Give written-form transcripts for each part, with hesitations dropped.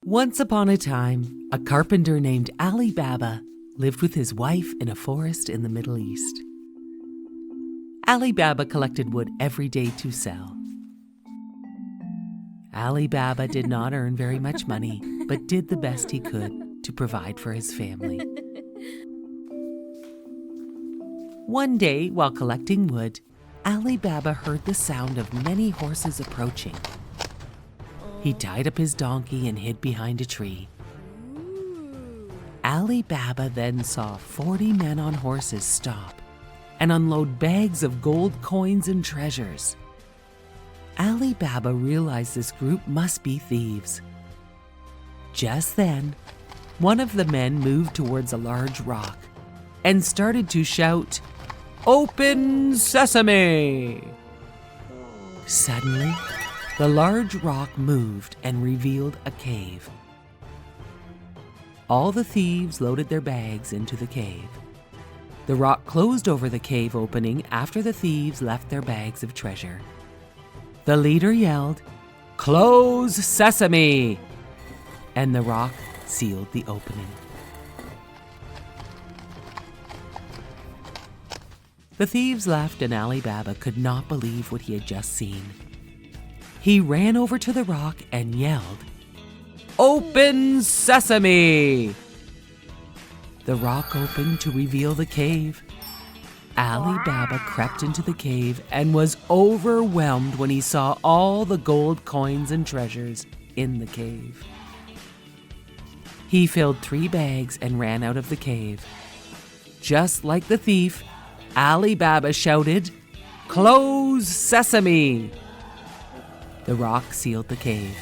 Once upon a time, a carpenter named Ali Baba lived with his wife in a forest in the Middle East. Ali Baba collected wood every day to sell. Ali Baba did not earn very much money, but did the best he could to provide for his family. One day, while collecting wood, Ali Baba heard the sound of many horses approaching. He tied up his donkey and hid behind a tree. Ali Baba then saw 40 men on horses stop and unload bags of gold coins and treasures. Ali Baba realized this group must be thieves. Just then, one of the men moved towards a large rock and started to shout, "Open sesame!" Suddenly, the large rock moved and revealed a cave. All the thieves loaded their bags into the cave. The rock closed over the cave opening after the thieves left their bags of treasure. The leader yelled, "Close sesame!" and the rock sealed the opening. The thieves left and Ali Baba could not believe what he had just seen. He ran over to the rock and yelled, "Open sesame!" The rock opened to reveal the cave. Ali Baba crept into the cave and was overwhelmed when he saw all the gold coins and treasures in the cave. He filled 3 bags and ran out of the cave. Just like the thief, Ali Baba shouted, "Close sesame!" The rock sealed the cave.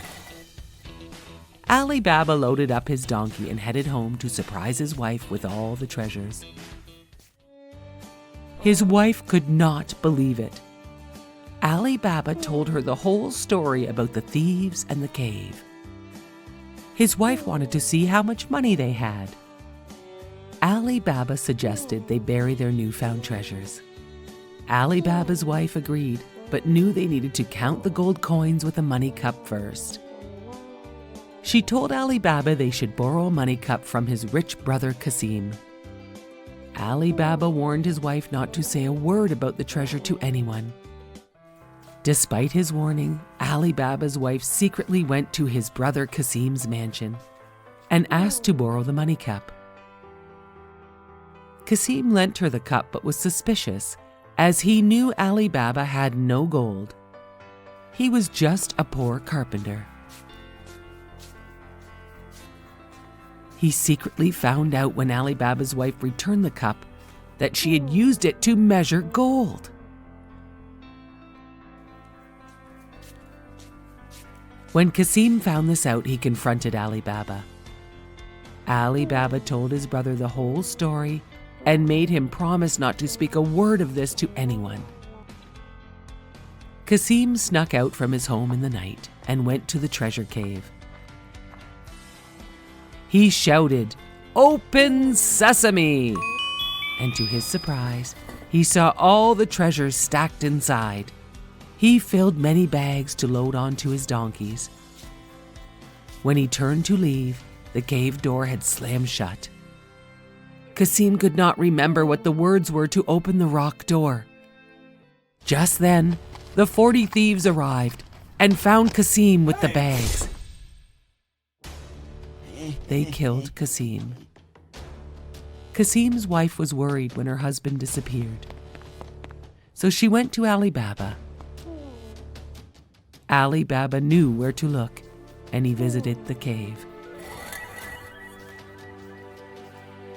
Ali Baba loaded up his donkey and headed home to surprise his wife with all the treasures. His wife could not believe it. Ali Baba told her the whole story about the thieves and the cave. His wife wanted to see how much money they had. Ali Baba suggested they bury their newfound treasures. Ali Baba's wife agreed, but knew they needed to count the gold coins with a money cup first. She told Ali Baba they should borrow a money cup from his rich brother Kasim. Ali Baba warned his wife not to say a word about the treasure to anyone. Despite his warning, Ali Baba's wife secretly went to his brother Kasim's mansion and asked to borrow the money cup. Kasim lent her the cup but was suspicious, as he knew Ali Baba had no gold. He was just a poor carpenter. He secretly found out when Ali Baba's wife returned the cup that she had used it to measure gold. When Kasim found this out, he confronted Ali Baba. Ali Baba told his brother the whole story and made him promise not to speak a word of this to anyone. Kasim snuck out from his home in the night and went to the treasure cave. He shouted, "Open sesame!" And to his surprise, he saw all the treasures stacked inside. He filled many bags to load onto his donkeys. When he turned to leave, the cave door had slammed shut. Kasim could not remember what the words were to open the rock door. Just then, the 40 thieves arrived and found Kasim with the bags. They killed Kasim. Kasim's wife was worried when her husband disappeared. So she went to Ali Baba. Ali Baba knew where to look, and he visited the cave.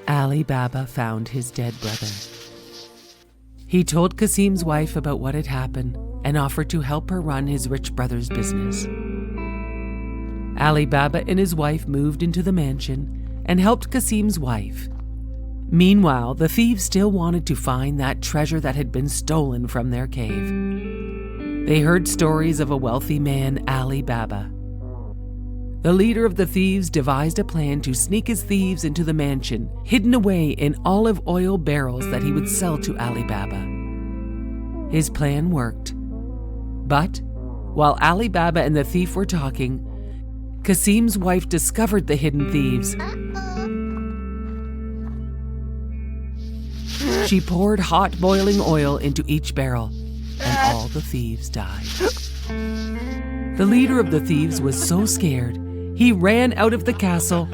Ali Baba found his dead brother. He told Kasim's wife about what had happened and offered to help her run his rich brother's business. Ali Baba and his wife moved into the mansion and helped Kasim's wife. Meanwhile, the thieves still wanted to find that treasure that had been stolen from their cave. They heard stories of a wealthy man, Ali Baba. The leader of the thieves devised a plan to sneak his thieves into the mansion, hidden away in olive oil barrels that he would sell to Ali Baba. His plan worked. But while Ali Baba and the thief were talking, Kasim's wife discovered the hidden thieves. She poured hot boiling oil into each barrel, and all the thieves died. The leader of the thieves was so scared, he ran out of the castle,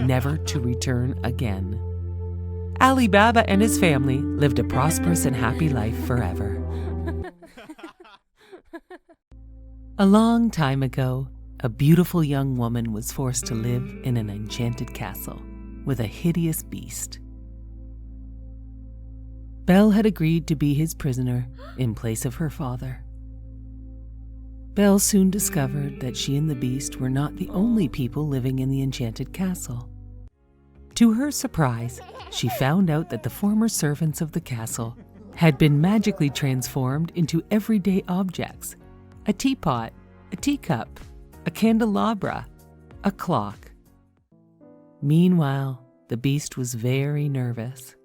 never to return again. Ali Baba and his family lived a prosperous and happy life forever. A long time ago, a beautiful young woman was forced to live in an enchanted castle with a hideous beast. Belle had agreed to be his prisoner in place of her father. Belle soon discovered that she and the beast were not the only people living in the enchanted castle. To her surprise, she found out that the former servants of the castle had been magically transformed into everyday objects: a teapot, a teacup, a candelabra, a clock. Meanwhile, the beast was very nervous.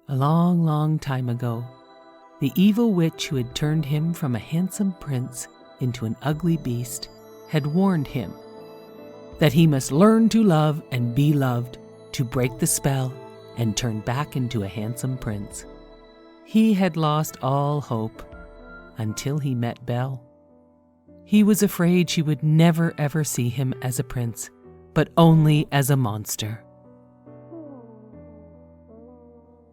A long, long time ago, the evil witch who had turned him from a handsome prince into an ugly beast had warned him that he must learn to love and be loved to break the spell and turn back into a handsome prince. He had lost all hope until he met Belle. He was afraid she would never ever see him as a prince, but only as a monster.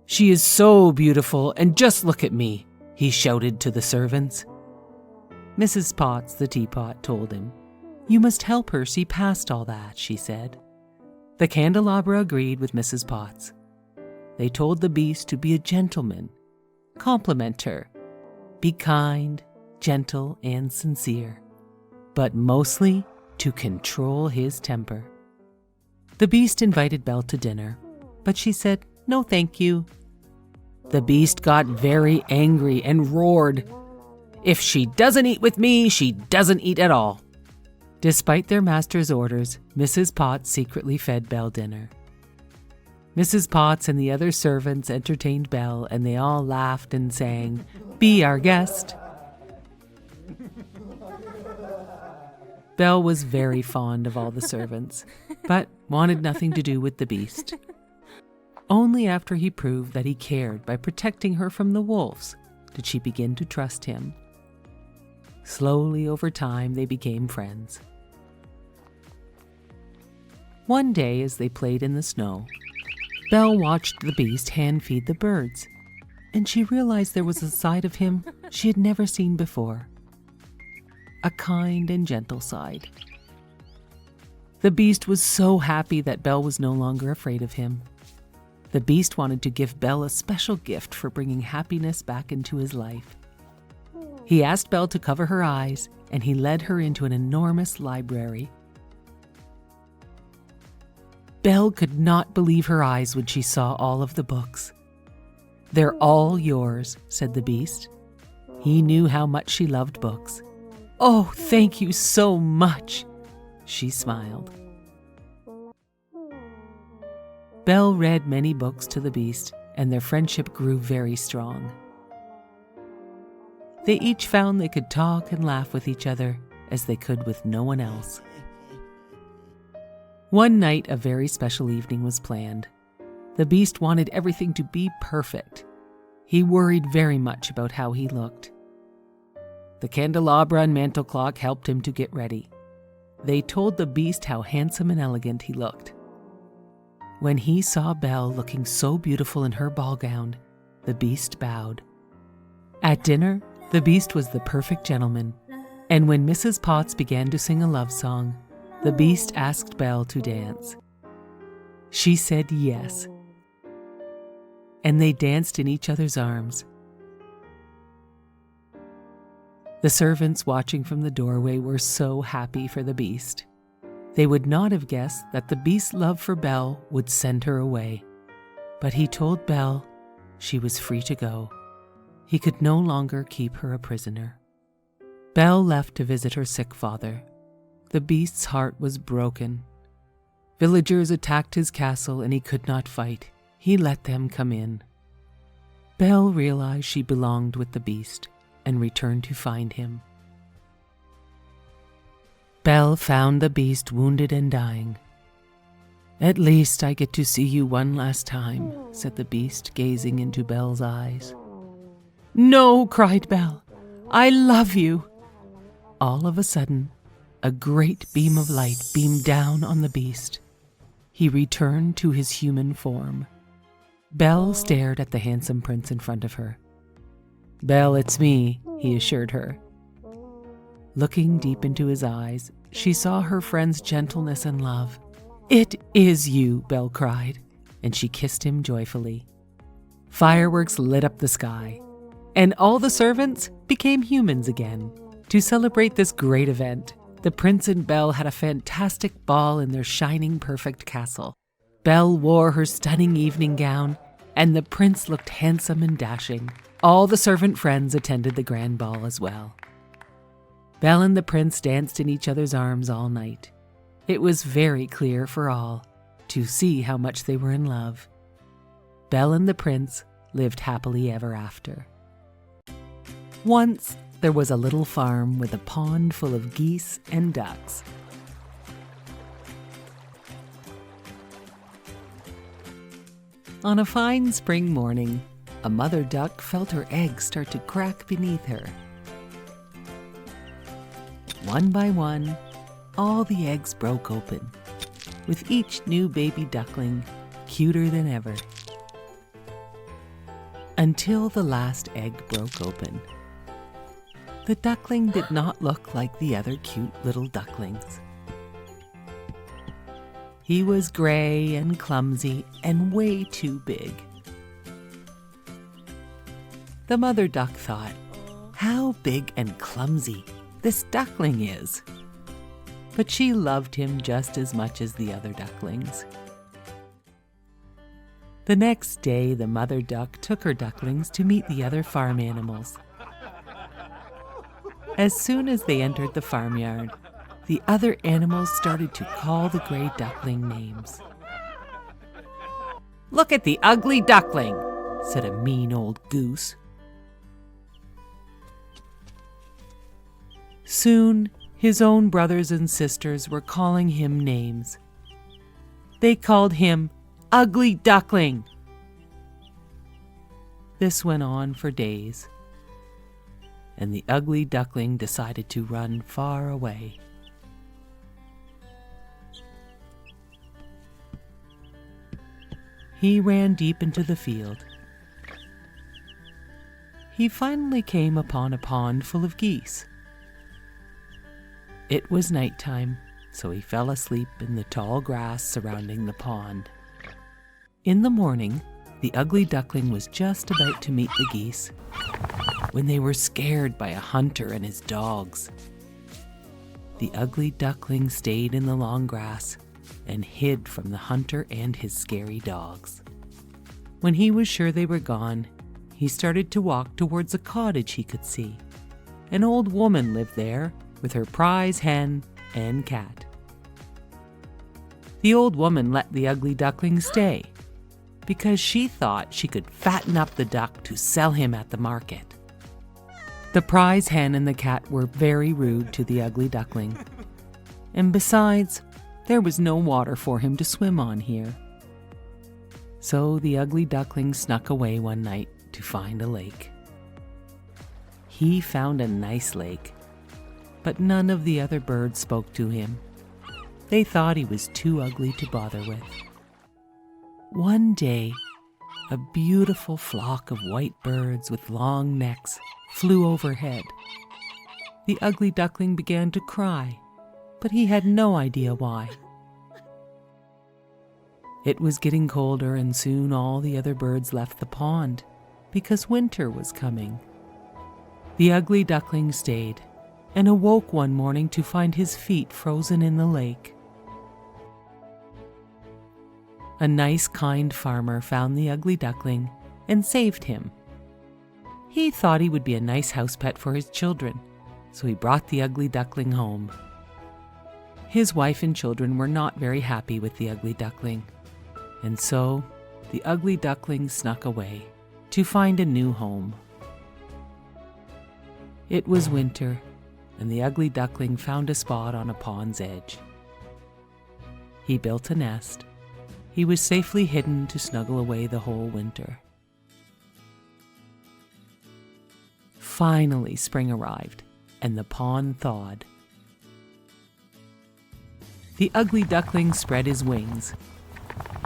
"She is so beautiful, and just look at me," he shouted to the servants. Mrs. Potts, the teapot, told him, "You must help her see past all that," she said. The candelabra agreed with Mrs. Potts. They told the beast to be a gentleman, compliment her, be kind, gentle, and sincere, but mostly to control his temper. The beast invited Belle to dinner, but she said, "No, thank you." The beast got very angry and roared, "If she doesn't eat with me, she doesn't eat at all." Despite their master's orders, Mrs. Potts secretly fed Belle dinner. Mrs. Potts and the other servants entertained Belle, and they all laughed and sang, "Be our guest." Belle was very fond of all the servants, but wanted nothing to do with the beast. Only after he proved that he cared by protecting her from the wolves did she begin to trust him. Slowly over time, they became friends. One day, as they played in the snow, Belle watched the beast hand feed the birds, and she realized there was a side of him she had never seen before. A kind and gentle side. The beast was so happy that Belle was no longer afraid of him. The beast wanted to give Belle a special gift for bringing happiness back into his life. He asked Belle to cover her eyes, and he led her into an enormous library. Belle could not believe her eyes when she saw all of the books. "They're all yours," said the beast. He knew how much she loved books. "Oh, thank you so much," she smiled. Belle read many books to the beast, and their friendship grew very strong. They each found they could talk and laugh with each other as they could with no one else. One night, a very special evening was planned. The beast wanted everything to be perfect. He worried very much about how he looked. The candelabra and mantel clock helped him to get ready. They told the beast how handsome and elegant he looked. When he saw Belle looking so beautiful in her ball gown, the beast bowed. At dinner, the beast was the perfect gentleman, and when Mrs. Potts began to sing a love song, the beast asked Belle to dance. She said yes, and they danced in each other's arms. The servants watching from the doorway were so happy for the beast. They would not have guessed that the beast's love for Belle would send her away, but he told Belle she was free to go. He could no longer keep her a prisoner. Belle left to visit her sick father. The beast's heart was broken. Villagers attacked his castle and he could not fight. He let them come in. Belle realized she belonged with the beast and returned to find him. Belle found the beast wounded and dying. "At least I get to see you one last time," said the beast, gazing into Belle's eyes. "No," cried Belle. "I love you." All of a sudden, a great beam of light beamed down on the beast. He returned to his human form. Belle stared at the handsome prince in front of her. "Belle, it's me," he assured her. Looking deep into his eyes, she saw her friend's gentleness and love. "It is you," Belle cried, and she kissed him joyfully. Fireworks lit up the sky, and all the servants became humans again. To celebrate this great event, the prince and Belle had a fantastic ball in their shining perfect castle. Belle wore her stunning evening gown, and the prince looked handsome and dashing. All the servant friends attended the grand ball as well. Belle and the prince danced in each other's arms all night. It was very clear for all to see how much they were in love. Belle and the prince lived happily ever after. Once there was a little farm with a pond full of geese and ducks. On a fine spring morning, a mother duck felt her eggs start to crack beneath her. One by one, all the eggs broke open, with each new baby duckling cuter than ever. Until the last egg broke open. The duckling did not look like the other cute little ducklings. He was gray and clumsy and way too big. The mother duck thought, "How big and clumsy this duckling is." But she loved him just as much as the other ducklings. The next day, the mother duck took her ducklings to meet the other farm animals. As soon as they entered the farmyard, the other animals started to call the gray duckling names. "Look at the ugly duckling," said a mean old goose. Soon, his own brothers and sisters were calling him names. They called him Ugly Duckling. This went on for days, and the ugly duckling decided to run far away. He ran deep into the field. He finally came upon a pond full of geese. It was nighttime, so he fell asleep in the tall grass surrounding the pond. In the morning, the ugly duckling was just about to meet the geese when they were scared by a hunter and his dogs. The ugly duckling stayed in the long grass and hid from the hunter and his scary dogs. When he was sure they were gone, he started to walk towards a cottage he could see. An old woman lived there with her prize hen and cat. The old woman let the ugly duckling stay because she thought she could fatten up the duck to sell him at the market. The prize hen and the cat were very rude to the ugly duckling, and besides, there was no water for him to swim on here. So the ugly duckling snuck away one night to find a lake. He found a nice lake, but none of the other birds spoke to him. They thought he was too ugly to bother with. One day, a beautiful flock of white birds with long necks flew overhead. The ugly duckling began to cry, but he had no idea why. It was getting colder, and soon all the other birds left the pond because winter was coming. The ugly duckling stayed and awoke one morning to find his feet frozen in the lake. A nice, kind farmer found the ugly duckling and saved him. He thought he would be a nice house pet for his children, so he brought the ugly duckling home. His wife and children were not very happy with the ugly duckling, and so the ugly duckling snuck away to find a new home. It was winter, and the ugly duckling found a spot on a pond's edge. He built a nest. He was safely hidden to snuggle away the whole winter. Finally, spring arrived, and the pond thawed. The ugly duckling spread his wings.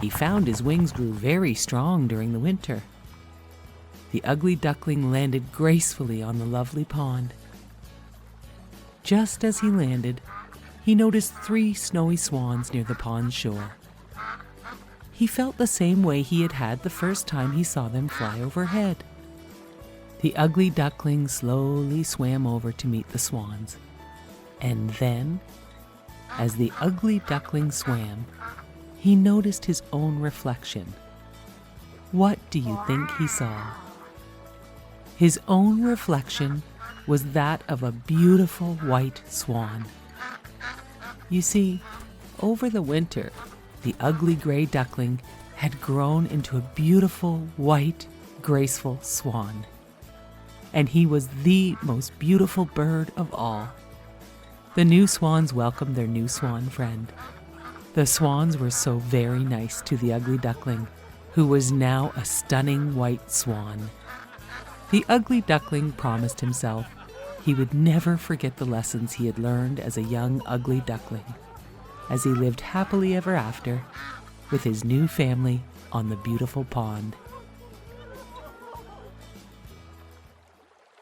He found his wings grew very strong during the winter. The ugly duckling landed gracefully on the lovely pond. Just as he landed, he noticed 3 snowy swans near the pond's shore. He felt the same way he had had the first time he saw them fly overhead. The ugly duckling slowly swam over to meet the swans. And then, as the ugly duckling swam, he noticed his own reflection. What do you think he saw? His own reflection was that of a beautiful white swan. You see, over the winter, the ugly gray duckling had grown into a beautiful, white, graceful swan. And he was the most beautiful bird of all. The new swans welcomed their new swan friend. The swans were so very nice to the ugly duckling, who was now a stunning white swan. The ugly duckling promised himself he would never forget the lessons he had learned as a young ugly duckling, as he lived happily ever after with his new family on the beautiful pond.